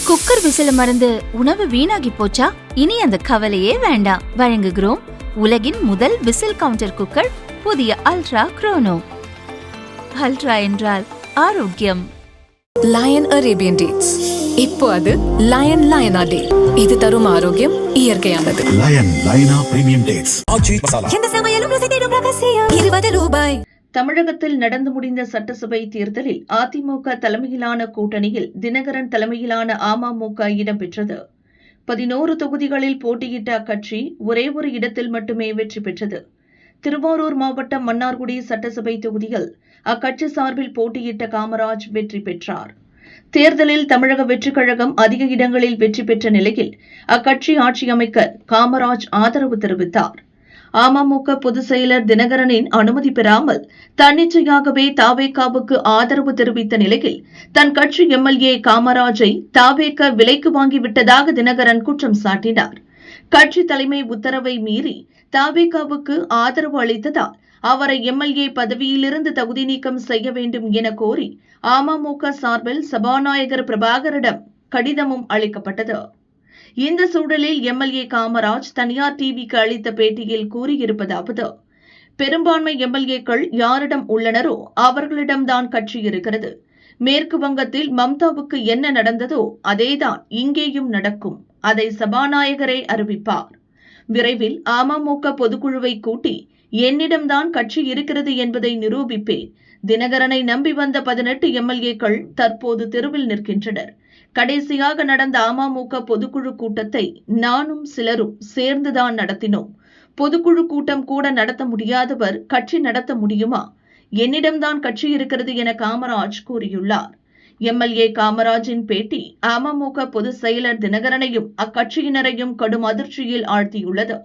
Cooker விசில மறந்து உணவு வீணாகி போச்சா? இனி அந்த கவலையே வேண்டாம். வழங்குகிறோம் உலகின் முதல் விசில் கவுண்டர் குக்கர், புதிய அல்ட்ரா குரோனோ. அல்ட்ரா என்றால் ஆரோக்கியம். Lion Arabian dates. இப்போ அது லயன் லயனா டே. இது தரும் ஆரோக்கியம் இயற்கையானது. லயன் லயனா பிரீமியம் டேட்ஸ். எந்த சமையலும் ருசி தேடும் ரகசியம். 20 ரூபாய். தமிழகத்தில் நடந்து முடிந்த சட்டசபை தேர்தலில் அதிமுக தலைமையிலான கூட்டணியில் தினகரன் தலைமையிலான அமமுக இடம்பெற்றது. 11 தொகுதிகளில் போட்டியிட்ட அக்கட்சி ஒரே ஒரு இடத்தில் மட்டுமே வெற்றி பெற்றது. திருவாரூர் மாவட்டம் மன்னார்குடி சட்டசபை தொகுதியில் அக்கட்சி சார்பில் போட்டியிட்ட காமராஜ் வெற்றி பெற்றார். தேர்தலில் தமிழக வெற்றிக் கழகம் அதிக இடங்களில் வெற்றி பெற்ற நிலையில் அக்கட்சி ஆட்சி அமைக்க காமராஜ் ஆதரவு தெரிவித்தார். அமமுக பொதுச் செயலர் தினகரனின் அனுமதி பெறாமல் தன்னிச்சையாகவே தாவேகாவுக்கு ஆதரவு தெரிவித்த நிலையில் தன் கட்சி எம்எல்ஏ காமராஜை தாவேக விலைக்கு வாங்கிவிட்டதாக தினகரன் குற்றம் சாட்டினார். கட்சி தலைமை உத்தரவை மீறி தாவேகாவுக்கு ஆதரவு அளித்ததால் அவரை எம்எல்ஏ பதவியிலிருந்து தகுதி நீக்கம் செய்ய வேண்டும் என கோரி அமமுக சார்பில் சபாநாயகர் பிரபாகரிடம் கடிதமும் அளிக்கப்பட்டது. இந்த சூழலில் எம்எல்ஏ காமராஜ் தனியார் டிவிக்கு அளித்த பேட்டியில் கூறியிருப்பதாவது: பெரும்பான்மை எம்எல்ஏக்கள் யாரிடம் உள்ளனரோ அவர்களிடம்தான் கட்சி இருக்கிறது. மேற்கு வங்கத்தில் மம்தாவுக்கு என்ன நடந்ததோ அதேதான் இங்கேயும் நடக்கும். அதை சபாநாயகரே அறிவிப்பார். விரைவில் அமமுக பொதுக்குழுவை கூட்டி என்னிடம்தான் கட்சி இருக்கிறது என்பதை நிரூபிப்பேன். தினகரனை நம்பி வந்த 18 எம்எல்ஏக்கள் தற்போது தெருவில் நிற்கின்றனர். கடைசியாக நடந்த அமமுக பொதுக்குழு கூட்டத்தை நானும் சிலரும் சேர்ந்துதான் நடத்தினோம். பொதுக்குழு கூட்டம் கூட நடத்த முடியாதவர் கட்சி நடத்த முடியுமா? என்னிடம்தான் கட்சி இருக்கிறது என காமராஜ் கூறியுள்ளார். எம்எல்ஏ காமராஜின் பேட்டி அமமுக பொதுச் செயலர் தினகரனையும் அக்கட்சியினரையும் கடும் அதிர்ச்சியில் ஆழ்த்தியுள்ளது.